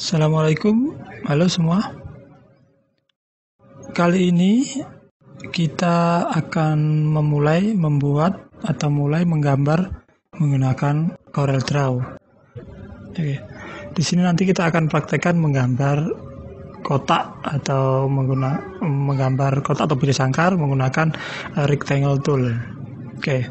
Assalamualaikum, halo semua. Kali ini kita akan membuat atau mulai menggambar menggunakan Corel Draw. Oke. Di sini nanti kita akan praktekkan menggambar kotak atau menggambar kotak atau biji sangkar menggunakan rectangle tool. Oke.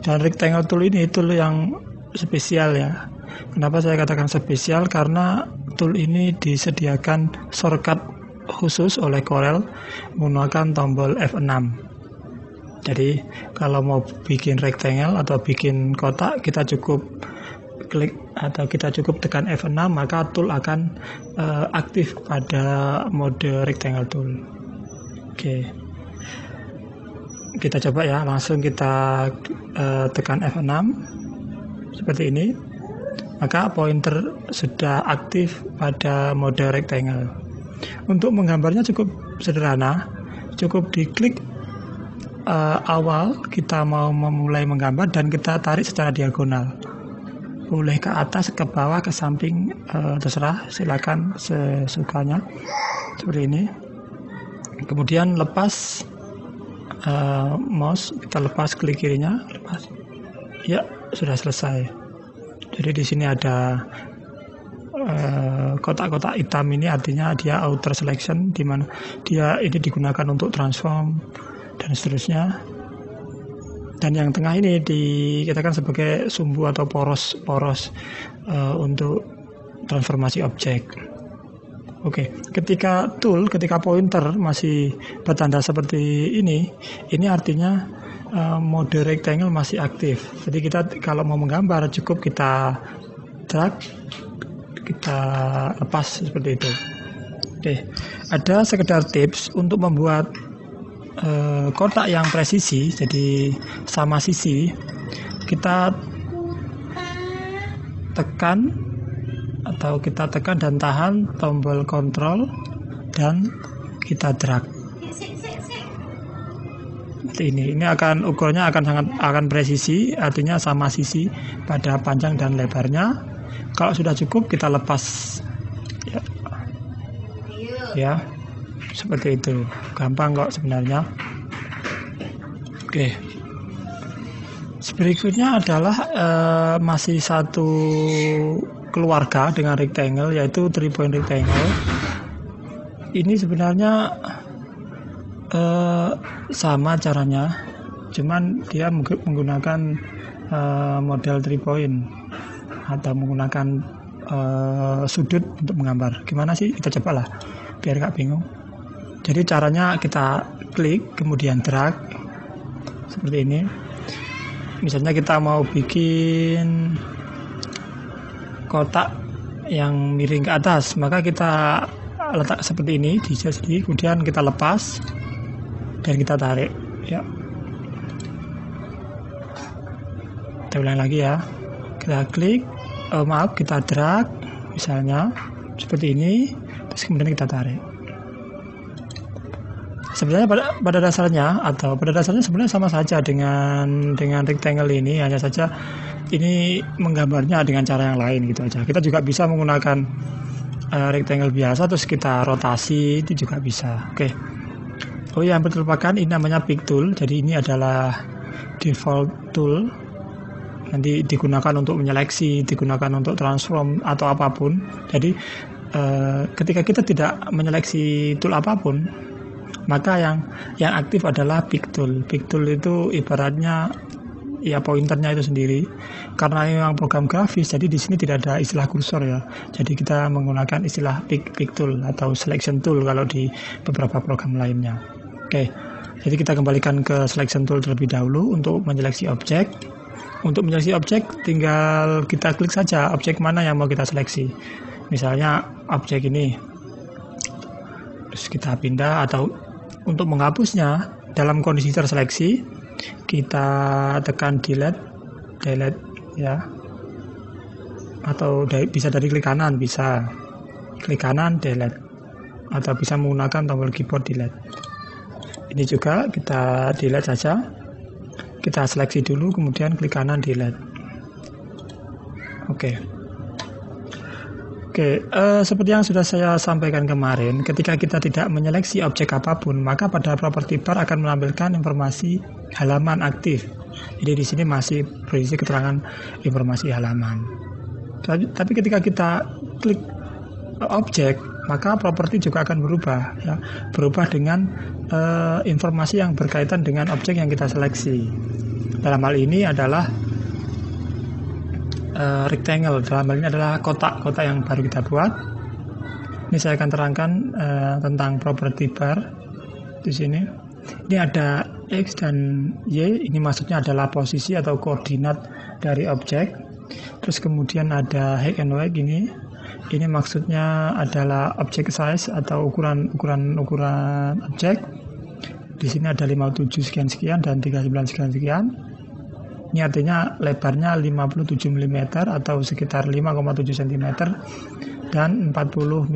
Dan rectangle tool ini tool yang spesial ya. Kenapa saya katakan spesial? Karena tool ini disediakan shortcut khusus oleh Corel menggunakan tombol F6. Jadi kalau mau bikin rectangle atau bikin kotak, kita cukup klik atau kita cukup tekan F6, maka tool akan aktif pada mode rectangle tool. Oke. Kita coba ya, langsung kita tekan F6 seperti ini. Maka pointer sudah aktif pada mode rectangle. Untuk menggambarnya cukup sederhana, cukup diklik awal kita mau memulai menggambar dan kita tarik secara diagonal. Boleh ke atas, ke bawah, ke samping, terserah, silakan sesukanya. Seperti ini. Kemudian lepas mouse, kita lepas klik kirinya, lepas. Ya, sudah selesai. Jadi di sini ada kotak-kotak hitam ini, artinya dia outer selection, di mana dia ini digunakan untuk transform dan seterusnya. Dan yang tengah ini dikatakan sebagai sumbu atau poros untuk transformasi objek. Oke, ketika pointer masih bertanda seperti ini artinya mode rectangle masih aktif. Jadi kita kalau mau menggambar cukup kita drag, kita lepas seperti itu. Oke, ada sekedar tips untuk membuat kotak yang presisi, jadi sama sisi. Kita tekan dan tahan tombol kontrol dan kita drag. Ini akan ukurnya akan presisi, artinya sama sisi pada panjang dan lebarnya. Kalau sudah cukup kita lepas ya seperti itu, gampang kok sebenarnya. Oke, berikutnya adalah masih satu keluarga dengan rectangle, yaitu 3 point rectangle. Ini sebenarnya sama caranya, cuman dia menggunakan model 3 point atau menggunakan sudut untuk menggambar. Gimana sih? Kita cobalah biar gak bingung. Jadi caranya kita klik kemudian drag seperti ini. Misalnya kita mau bikin kotak yang miring ke atas, maka kita letak seperti ini di sini, kemudian kita lepas dan kita tarik ya. Kita ulang lagi ya, kita klik kita drag misalnya seperti ini, terus kemudian kita tarik. Sebenarnya pada dasarnya sebenarnya sama saja dengan rectangle ini, hanya saja ini menggambarnya dengan cara yang lain gitu aja. Kita juga bisa menggunakan rectangle biasa terus kita rotasi, itu juga bisa. Oke. Oh ya, hampir terlupakan, ini namanya pick tool. Jadi ini adalah default tool. Nanti digunakan untuk menyeleksi, digunakan untuk transform atau apapun. Jadi ketika kita tidak menyeleksi tool apapun, maka yang aktif adalah pick tool. Pick tool itu ibaratnya ya pointernya itu sendiri. Karena ini memang program grafis, jadi di sini tidak ada istilah kursor ya. Jadi kita menggunakan istilah pick tool atau selection tool kalau di beberapa program lainnya. Oke, jadi kita kembalikan ke selection tool terlebih dahulu untuk menyeleksi objek. Untuk menyeleksi objek tinggal kita klik saja objek mana yang mau kita seleksi. Misalnya objek ini. Terus kita pindah, atau untuk menghapusnya dalam kondisi terseleksi kita tekan delete ya. Atau bisa dari klik kanan, bisa klik kanan delete, atau bisa menggunakan tombol keyboard delete. Ini juga kita delete saja. Kita seleksi dulu, kemudian klik kanan delete. Oke. Oke, seperti yang sudah saya sampaikan kemarin, ketika kita tidak menyeleksi objek apapun, maka pada property bar akan menampilkan informasi halaman aktif. Jadi di sini masih berisi keterangan informasi halaman. Tapi ketika kita klik objek, maka properti juga akan berubah, ya, berubah dengan informasi yang berkaitan dengan objek yang kita seleksi. Dalam hal ini adalah rectangle, dalam hal ini adalah kotak yang baru kita buat. Ini saya akan terangkan tentang property bar di sini. Ini ada X dan Y, ini maksudnya adalah posisi atau koordinat dari objek. Terus kemudian ada X and Y ini maksudnya adalah object size atau ukuran objek. Di sini ada 57 sekian dan 39 sekian. Ini artinya lebarnya 57 mm atau sekitar 5,7 cm dan 40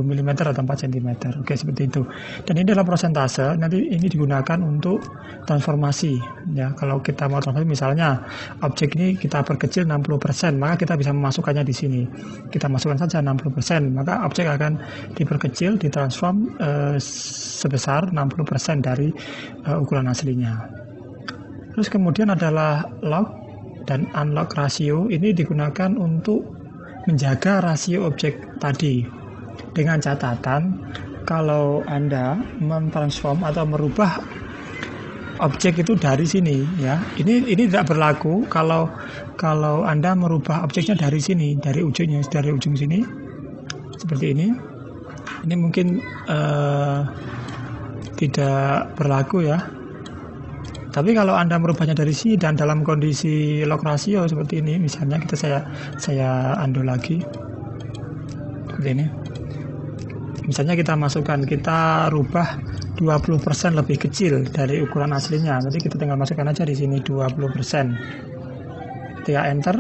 mm atau 4 cm. Oke, seperti itu. Dan ini adalah persentase. Nanti ini digunakan untuk transformasi. Ya, kalau kita mau transformasi, misalnya objek ini kita perkecil 60%, maka kita bisa memasukkannya di sini. Kita masukkan saja 60%, maka objek akan diperkecil, ditransform sebesar 60% dari ukuran aslinya. Terus kemudian adalah lock dan unlock rasio. Ini digunakan untuk menjaga rasio objek tadi, dengan catatan kalau Anda mentransform atau merubah objek itu dari sini, ya. Ini tidak berlaku kalau Anda merubah objeknya dari sini, dari ujung sini seperti ini. Ini mungkin tidak berlaku, ya. Tapi kalau Anda merubahnya dari sini dan dalam kondisi lock rasio seperti ini, misalnya saya undo lagi seperti ini. Misalnya kita rubah 20% lebih kecil dari ukuran aslinya. Nanti kita tinggal masukkan aja di sini 20%. Ketika enter,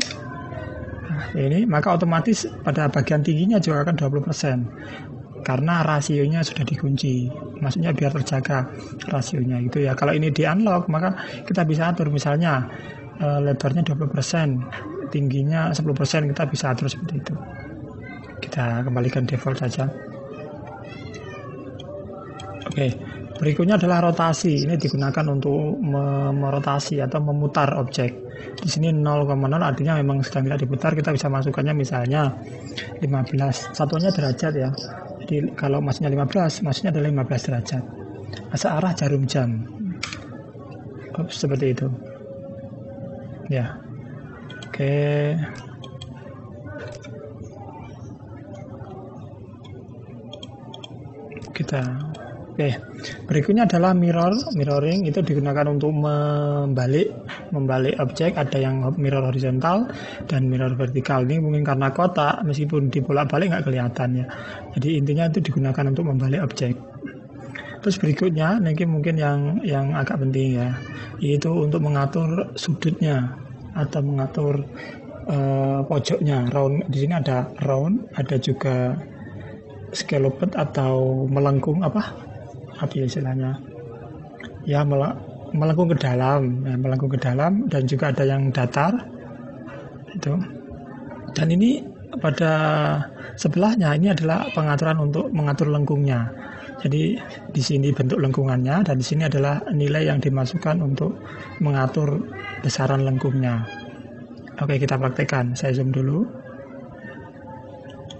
ini maka otomatis pada bagian tingginya juga akan 20%. Karena rasionya sudah dikunci, maksudnya biar terjaga rasionya gitu, ya. Kalau ini di unlock, maka kita bisa atur, misalnya lebarnya 20%, tingginya 10%, kita bisa atur seperti itu. Kita kembalikan default saja. Oke, berikutnya adalah rotasi. Ini digunakan untuk merotasi atau memutar objek. Di sini 0,0 artinya memang sedang tidak diputar. Kita bisa masukkannya misalnya 15, satuannya derajat, ya. Jadi kalau maksudnya 15, maksudnya adalah 15 derajat. Searah jarum jam. Seperti itu. Ya. Oke. Oke. Berikutnya adalah mirroring. Itu digunakan untuk membalik objek. Ada yang mirror horizontal dan mirror vertikal. Ini mungkin karena kotak, meskipun dibolak-balik nggak kelihatan, ya. Jadi intinya itu digunakan untuk membalik objek. Terus berikutnya, ini mungkin yang agak penting, ya, yaitu untuk mengatur sudutnya atau mengatur pojoknya. Round, di sini ada round, ada juga scalloped atau melengkung, apa ya istilahnya, ya, melengkung ke dalam, dan juga ada yang datar itu. Dan ini pada sebelahnya ini adalah pengaturan untuk mengatur lengkungnya. Jadi di sini bentuk lengkungannya, dan di sini adalah nilai yang dimasukkan untuk mengatur besaran lengkungnya. Oke, kita praktekkan. Saya zoom dulu.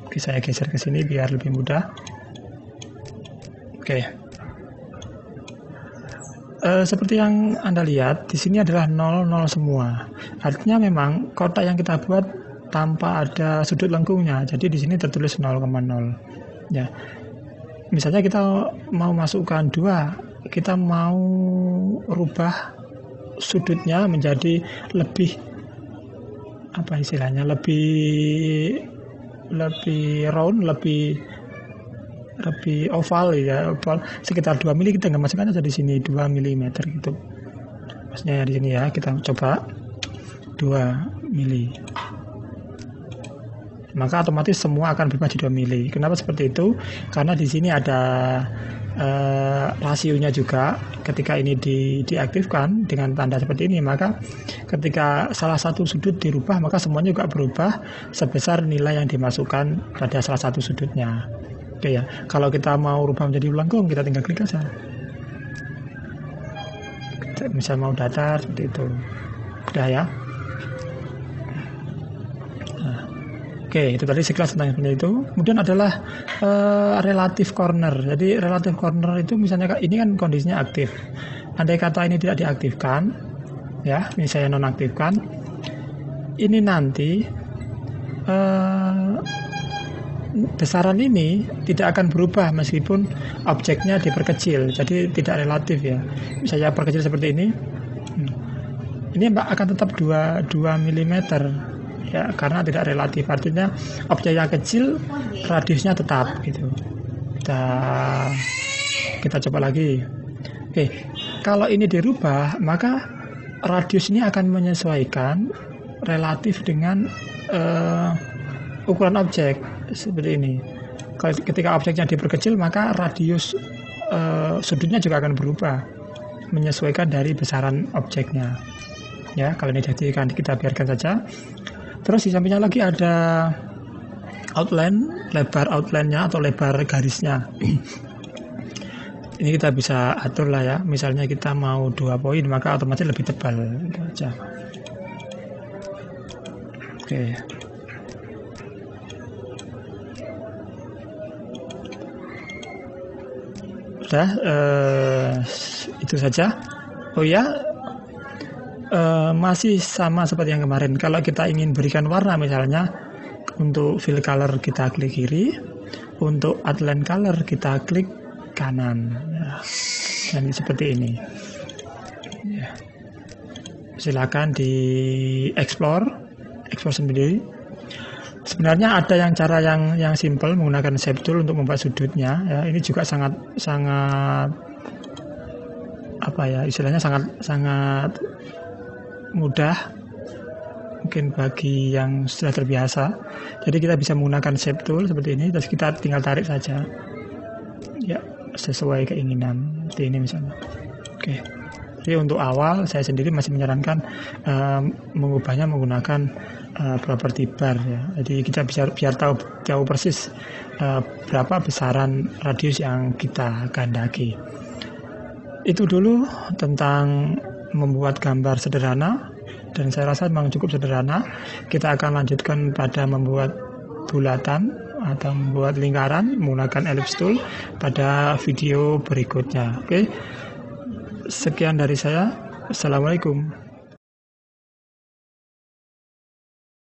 Oke, saya geser ke sini biar lebih mudah. Oke. Seperti yang Anda lihat, di sini adalah 0 semua. Artinya memang kotak yang kita buat tanpa ada sudut lengkungnya. Jadi di sini tertulis 0,0. Ya. Misalnya kita mau masukkan 2, kita mau rubah sudutnya menjadi lebih, apa istilahnya, lebih round, lebih oval, ya, oval sekitar 2 mili, kita nggak masukkan aja di sini 2 mm gitu. Maksudnya di sini, ya, kita coba 2 mili. Maka otomatis semua akan berubah di 2 mili. Kenapa seperti itu? Karena di sini ada rasionya juga. Ketika ini diaktifkan dengan tanda seperti ini, maka ketika salah satu sudut dirubah, maka semuanya juga berubah sebesar nilai yang dimasukkan pada salah satu sudutnya. Oke ya, kalau kita mau rubah menjadi melengkung, kita tinggal klik saja. Misal mau datar seperti itu, udah ya. Oke, itu tadi sekilas tentang seperti itu. Kemudian adalah relative corner. Jadi relative corner itu misalnya ini kan kondisinya aktif. Andai kata ini tidak diaktifkan, ya, ini saya nonaktifkan, ini nanti besaran ini tidak akan berubah meskipun objeknya diperkecil. Jadi tidak relatif ya. Saya perkecil seperti ini. Ini akan tetap 2 mm. Ya, karena tidak relatif, artinya objek yang kecil radiusnya tetap gitu. Kita coba lagi. Oke, kalau ini dirubah, maka radius ini akan menyesuaikan relatif dengan ukuran objek seperti ini. Ketika objeknya diperkecil, maka radius sudutnya juga akan berubah menyesuaikan dari besaran objeknya. Ya, kalau ini dijadikan, kita biarkan saja. Terus di sampingnya lagi ada outline, lebar outline-nya atau lebar garisnya. Ini kita bisa atur lah ya. Misalnya kita mau 2 poin, maka otomatis lebih tebal. Itu aja. Oke. Udah, itu saja. Oh ya. Masih sama seperti yang kemarin. Kalau kita ingin berikan warna, misalnya untuk fill color kita klik kiri, untuk outline color kita klik kanan, ya. Dan seperti ini ya. Silakan di explore sendiri. Sebenarnya ada cara yang simple menggunakan shape tool untuk membuat sudutnya ya. Ini juga sangat apa ya, istilahnya sangat mudah mungkin bagi yang sudah terbiasa. Jadi kita bisa menggunakan shape tool seperti ini, terus kita tinggal tarik saja ya sesuai keinginan seperti ini misalnya. Oke, jadi untuk awal saya sendiri masih menyarankan mengubahnya menggunakan property bar ya. Jadi kita bisa biar tahu persis berapa besaran radius yang kita kehendaki. Itu dulu tentang membuat gambar sederhana, dan saya rasa memang cukup sederhana. Kita akan lanjutkan pada membuat bulatan atau membuat lingkaran menggunakan ellipse tool pada video berikutnya. Oke, sekian dari saya. Assalamualaikum.